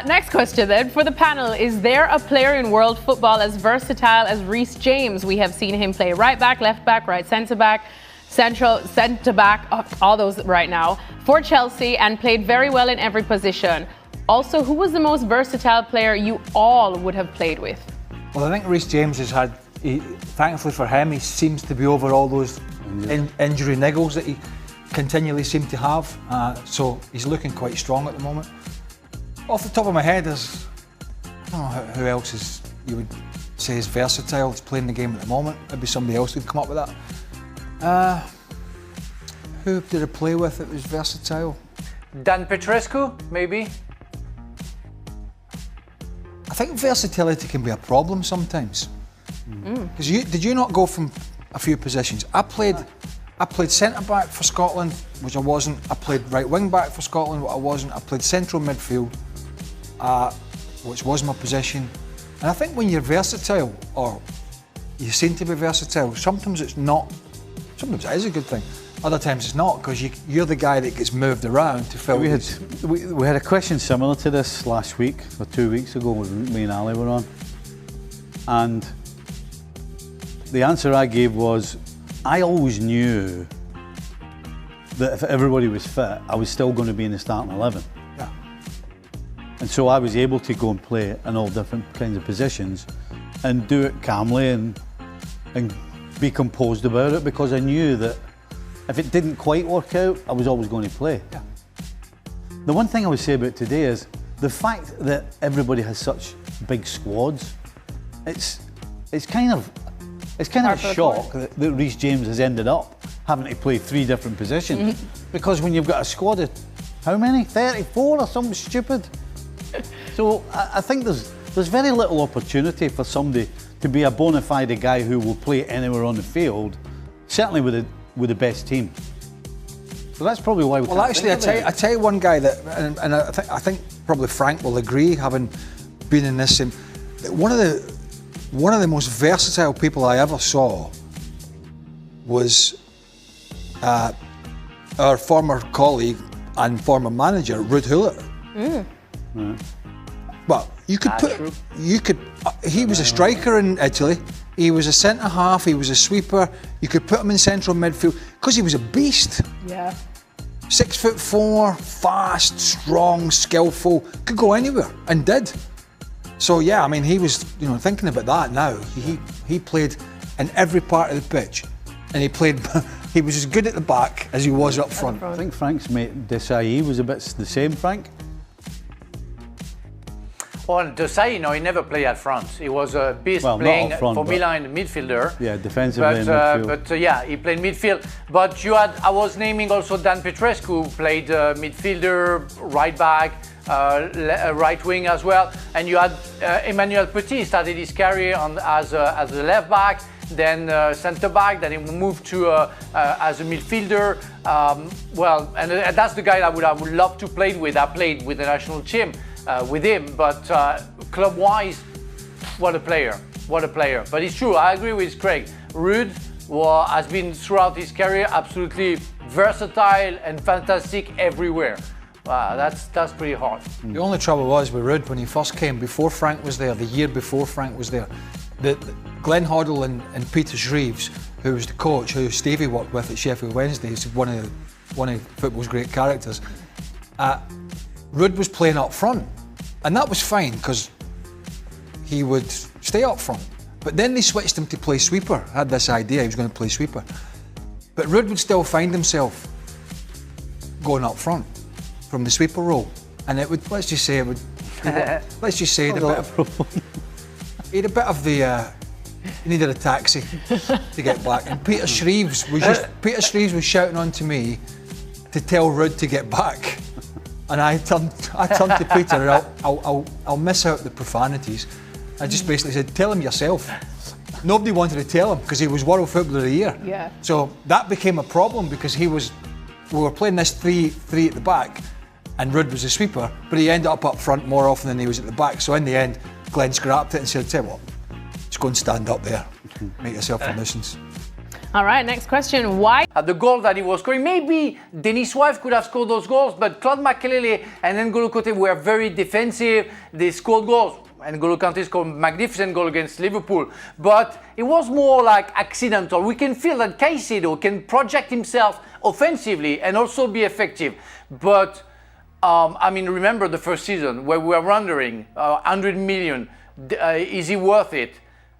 Next question then. For the panel, is there a player in world football as versatile as Reece James? We have seen him play right back, left back, right centre-back, centre-back, all those right now, for Chelsea and played very well in every position. Also, who was the most versatile player you all would have played with? Well, I think Reece James has had, thankfully for him, he seems to be over all those injury niggles that he continually seemed to have. So he's looking quite strong at the moment. Off the top of my head, I don't know who else is you would say is versatile, that's playing the game at the moment. Maybe somebody else would come up with that. Who did I play with that was versatile? Dan Petrescu, maybe? I think versatility can be a problem sometimes. Because did you not go from a few positions? I played centre back for Scotland, which I wasn't. I played right wing back for Scotland, which I wasn't. I played central midfield, which was my position. And I think when you're versatile, or you seem to be versatile, sometimes it's not. Sometimes it is a good thing. Other times it's not, because you're the guy that gets moved around to fill. We had a question similar to this last week or 2 weeks ago when me and Ali were on, and the answer I gave was, I always knew that if everybody was fit, I was still going to be in the starting 11. Yeah. And so I was able to go and play in all different kinds of positions and do it calmly and be composed about it, because I knew that if it didn't quite work out, I was always going to play. Yeah. The one thing I would say about today is the fact that everybody has such big squads. It's kind of a shock that Reece James has ended up having to play 3 different positions. Because when you've got a squad of how many? 34 or something stupid. So I think there's very little opportunity for somebody to be a bona fide guy who will play anywhere on the field, certainly with the best team. So that's probably why we. Well, actually, I tell you one guy that, and I think probably Frank will agree, having been in this. One of the most versatile people I ever saw was our former colleague and former manager, Ruud Gullit. But you could he was a striker in Italy. He was a centre half. He was a sweeper. You could put him in central midfield because he was a beast. Yeah. 6'4", fast, strong, skillful. Could go anywhere and did. So yeah, I mean, he was, thinking about that now. He played in every part of the pitch, and he was as good at the back as he was up front. I think Frank's mate Desai was a bit the same, Frank. Well, Desai, he never played at front. He was a beast playing for Milan midfielder. Yeah, defensively in midfield. But yeah, he played midfield. But I was naming also Dan Petrescu, who played midfielder, right back, right wing as well. And you had Emmanuel Petit started his career as a left back, then centre back, then he moved to as a midfielder. And that's the guy I would love to play with. I played with the national team with him, but club-wise, what a player. But it's true, I agree with Craig. Ruud has been throughout his career absolutely versatile and fantastic everywhere. That's pretty hard. The only trouble was with Ruud when he first came, before Frank was there, the year before Frank was there, Glenn Hoddle and Peter Shreves, who was the coach, who Stevie worked with at Sheffield Wednesday, he's one of football's great characters. Ruud was playing up front, and that was fine because he would stay up front. But then they switched him to play sweeper. I had this idea he was going to play sweeper. But Ruud would still find himself going up front from the sweeper role, and it would, let's just say, he had a bit of the. He needed a taxi to get back, and Peter Shreves was shouting on to me to tell Ruud to get back. And I turned to Peter, and I'll miss out the profanities. I just basically said, tell him yourself. Nobody wanted to tell him because he was World Footballer of the Year. Yeah. So that became a problem because we were playing this three at the back, and Ruud was a sweeper, but he ended up front more often than he was at the back. So in the end, Glenn scrapped it and said, tell you what, just go and stand up there, make yourself a nuisance. All right, next question. Why? At the goal that he was scoring, maybe Denis Suarez could have scored those goals, but Kanté Makélélé and N'Golo Kanté were very defensive. They scored goals. N'Golo Kanté scored a magnificent goal against Liverpool, but it was more like accidental. We can feel that Kaisedo can project himself offensively and also be effective. But I mean, remember the first season where we were wondering, 100 million, is he worth it?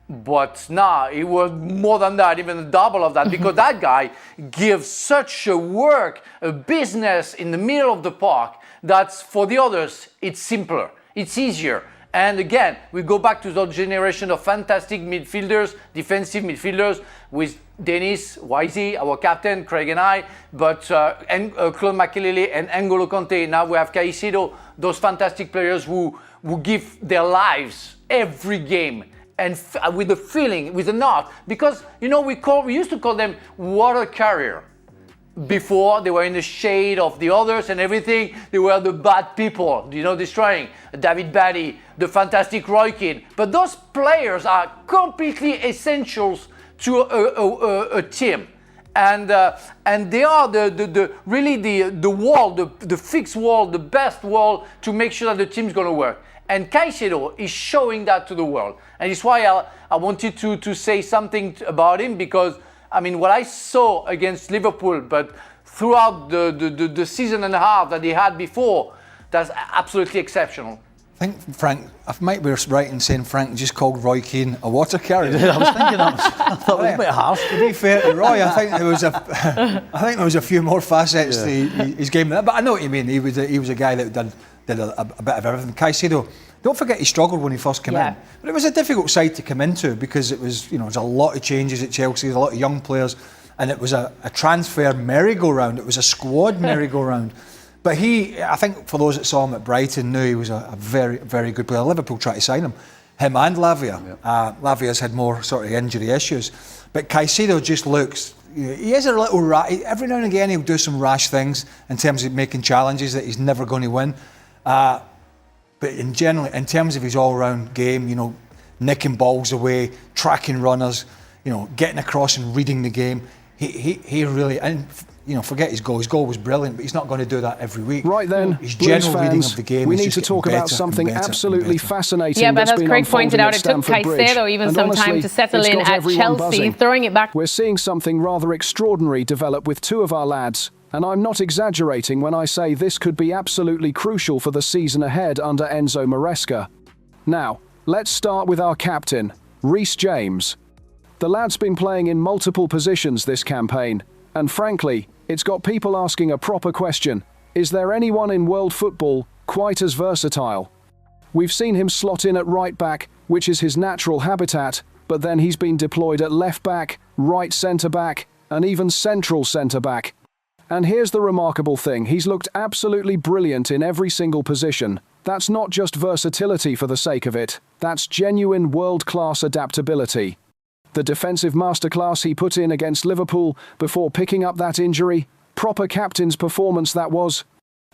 But now it was more than that, even double of that, because that guy gives such a work, a business in the middle of the park that for the others it's simpler, it's easier. And again, we go back to that generation of fantastic midfielders, defensive midfielders, with Denis, YZ, our captain, Craig and I, but Claude Makélélé and N'Golo Kanté. Now we have Kaisedo, those fantastic players who give their lives every game. And with the feeling, with the heart, because you know we used to call them water carrier. Before they were in the shade of the others and everything, they were the bad people, you know, destroying David Batty, the fantastic Roy Keane. But those players are completely essentials to a team, and they are the wall, the fixed wall, the best wall to make sure that the team's going to work. And Kaisedo is showing that to the world. And it's why I wanted to say something about him, because, I mean, what I saw against Liverpool, but throughout the season and a half that he had before, that's absolutely exceptional. I think Frank, I might be right in saying Frank just called Roy Keane a water carrier. I was thinking that. I thought it was a bit harsh. To be fair to Roy, I think there was a few more facets to his game than that. But I know what you mean. He was a guy that did a bit of everything. Caicedo, don't forget he struggled when he first came in. But it was a difficult side to come into because it was, you know, there's a lot of changes at Chelsea, there's a lot of young players, and it was a transfer merry-go-round. It was a squad merry-go-round. But I think for those that saw him at Brighton, knew he was a very, very good player. Liverpool tried to sign him and Lavia. Yep. Lavia's had more sort of injury issues. But Kaisedo just looks, he is a little every now and again he'll do some rash things in terms of making challenges that he's never going to win. But in terms of his all-round game, you know, nicking balls away, tracking runners, you know, getting across and reading the game, he really, and you know, forget his goal. His goal was brilliant, but he's not going to do that every week. Right then, his general reading of the game. We need to talk about something absolutely fascinating. Yeah, but as Craig pointed out, it took Kaisedo even some time to settle in at Chelsea, throwing it back. We're seeing something rather extraordinary develop with two of our lads. And I'm not exaggerating when I say this could be absolutely crucial for the season ahead under Enzo Maresca. Now, let's start with our captain, Reece James. The lad's been playing in multiple positions this campaign, and frankly, it's got people asking a proper question. Is there anyone in world football quite as versatile? We've seen him slot in at right back, which is his natural habitat, but then he's been deployed at left back, right centre back, and even central centre back. And here's the remarkable thing, he's looked absolutely brilliant in every single position. That's not just versatility for the sake of it, that's genuine world-class adaptability. The defensive masterclass he put in against Liverpool before picking up that injury, proper captain's performance that was.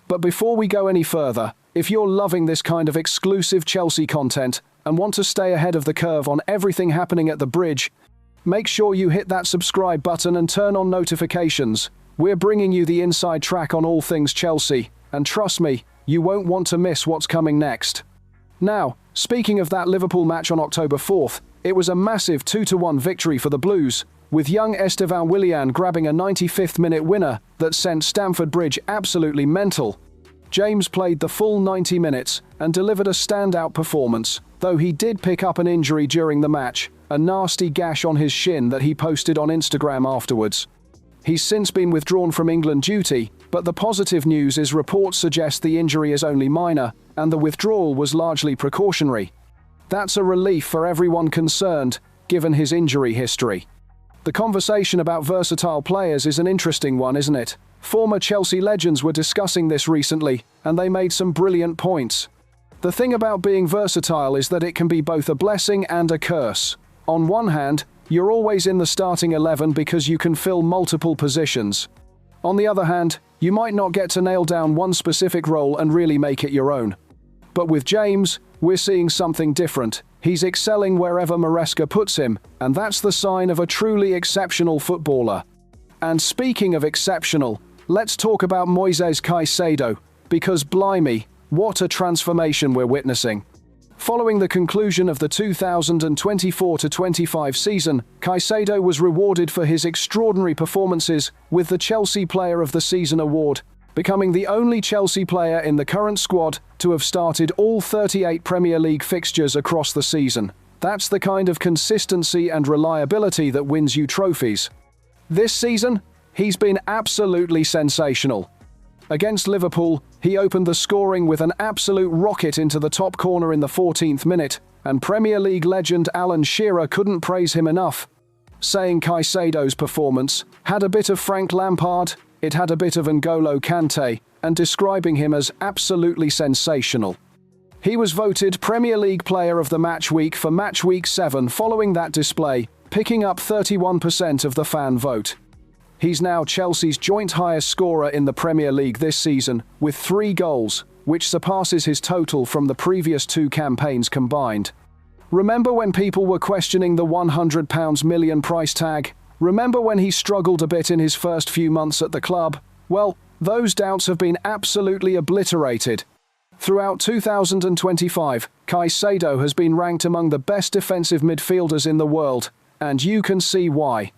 But before we go any further, if you're loving this kind of exclusive Chelsea content and want to stay ahead of the curve on everything happening at the Bridge, make sure you hit that subscribe button and turn on notifications. We're bringing you the inside track on all things Chelsea, and trust me, you won't want to miss what's coming next. Now, speaking of that Liverpool match on October 4th, it was a massive 2-1 victory for the Blues, with young Estêvão Willian grabbing a 95th minute winner that sent Stamford Bridge absolutely mental. James played the full 90 minutes and delivered a standout performance, though he did pick up an injury during the match, a nasty gash on his shin that he posted on Instagram afterwards. He's since been withdrawn from England duty, but the positive news is reports suggest the injury is only minor and the withdrawal was largely precautionary. That's a relief for everyone concerned, given his injury history. The conversation about versatile players is an interesting one, isn't it? Former Chelsea legends were discussing this recently, and they made some brilliant points. The thing about being versatile is that it can be both a blessing and a curse. On one hand, you're always in the starting 11 because you can fill multiple positions. On the other hand, you might not get to nail down one specific role and really make it your own. But with James, we're seeing something different. He's excelling wherever Maresca puts him, and that's the sign of a truly exceptional footballer. And speaking of exceptional, let's talk about Moisés Caicedo, because blimey, what a transformation we're witnessing. Following the conclusion of the 2024-25 season, Kaisedo was rewarded for his extraordinary performances with the Chelsea Player of the Season award, becoming the only Chelsea player in the current squad to have started all 38 Premier League fixtures across the season. That's the kind of consistency and reliability that wins you trophies. This season, he's been absolutely sensational. Against Liverpool, he opened the scoring with an absolute rocket into the top corner in the 14th minute, and Premier League legend Alan Shearer couldn't praise him enough, saying Kaisedo's performance had a bit of Frank Lampard, it had a bit of N'Golo Kanté, and describing him as absolutely sensational. He was voted Premier League Player of the Match Week for Match Week 7 following that display, picking up 31% of the fan vote. He's now Chelsea's joint highest scorer in the Premier League this season, with 3 goals, which surpasses his total from the previous 2 campaigns combined. Remember when people were questioning the £100 million price tag? Remember when he struggled a bit in his first few months at the club? Well, those doubts have been absolutely obliterated. Throughout 2025, Kaisedo has been ranked among the best defensive midfielders in the world, and you can see why.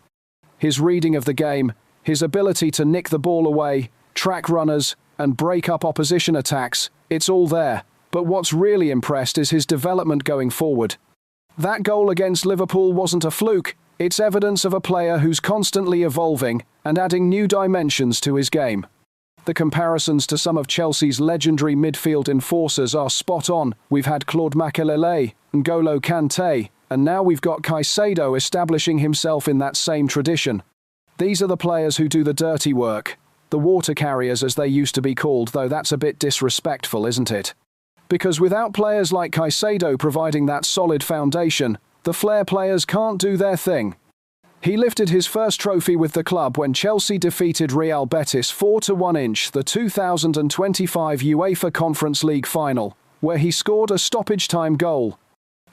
His reading of the game, his ability to nick the ball away, track runners, and break up opposition attacks, it's all there. But what's really impressed is his development going forward. That goal against Liverpool wasn't a fluke, it's evidence of a player who's constantly evolving and adding new dimensions to his game. The comparisons to some of Chelsea's legendary midfield enforcers are spot on. We've had Kanté Makélélé, N'Golo Kanté, and now we've got Kaisedo establishing himself in that same tradition. These are the players who do the dirty work. The water carriers, as they used to be called, though that's a bit disrespectful, isn't it? Because without players like Kaisedo providing that solid foundation, the flair players can't do their thing. He lifted his first trophy with the club when Chelsea defeated Real Betis 4-1 in the 2025 UEFA Conference League final, where he scored a stoppage-time goal.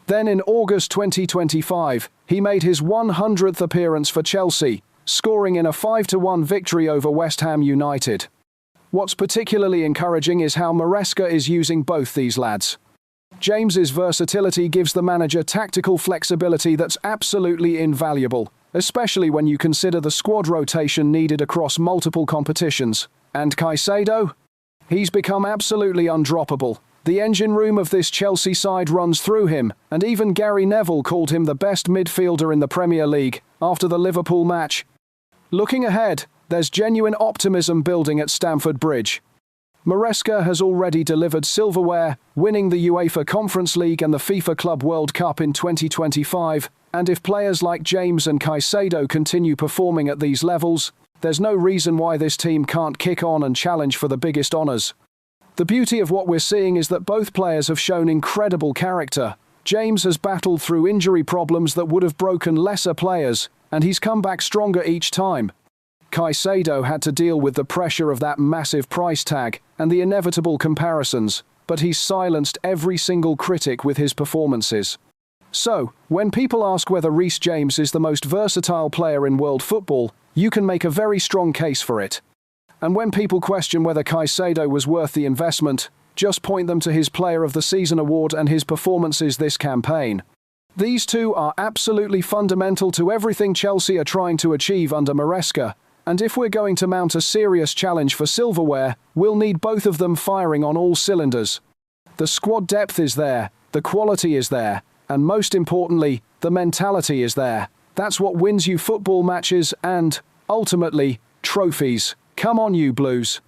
Then in August 2025, he made his 100th appearance for Chelsea, scoring in a 5-1 victory over West Ham United. What's particularly encouraging is how Maresca is using both these lads. James's versatility gives the manager tactical flexibility that's absolutely invaluable, especially when you consider the squad rotation needed across multiple competitions. And Kaisedo? He's become absolutely undroppable. The engine room of this Chelsea side runs through him, and even Gary Neville called him the best midfielder in the Premier League after the Liverpool match. Looking ahead, there's genuine optimism building at Stamford Bridge. Maresca has already delivered silverware, winning the UEFA Conference League and the FIFA Club World Cup in 2025, and if players like James and Kaisedo continue performing at these levels, there's no reason why this team can't kick on and challenge for the biggest honours. The beauty of what we're seeing is that both players have shown incredible character. James has battled through injury problems that would have broken lesser players, and he's come back stronger each time. Kaisedo had to deal with the pressure of that massive price tag and the inevitable comparisons, but he's silenced every single critic with his performances. So, when people ask whether Reece James is the most versatile player in world football, you can make a very strong case for it. And when people question whether Kaisedo was worth the investment, just point them to his Player of the Season award and his performances this campaign. These two are absolutely fundamental to everything Chelsea are trying to achieve under Maresca, and if we're going to mount a serious challenge for silverware, we'll need both of them firing on all cylinders. The squad depth is there, the quality is there, and most importantly, the mentality is there. That's what wins you football matches and, ultimately, trophies. Come on you Blues.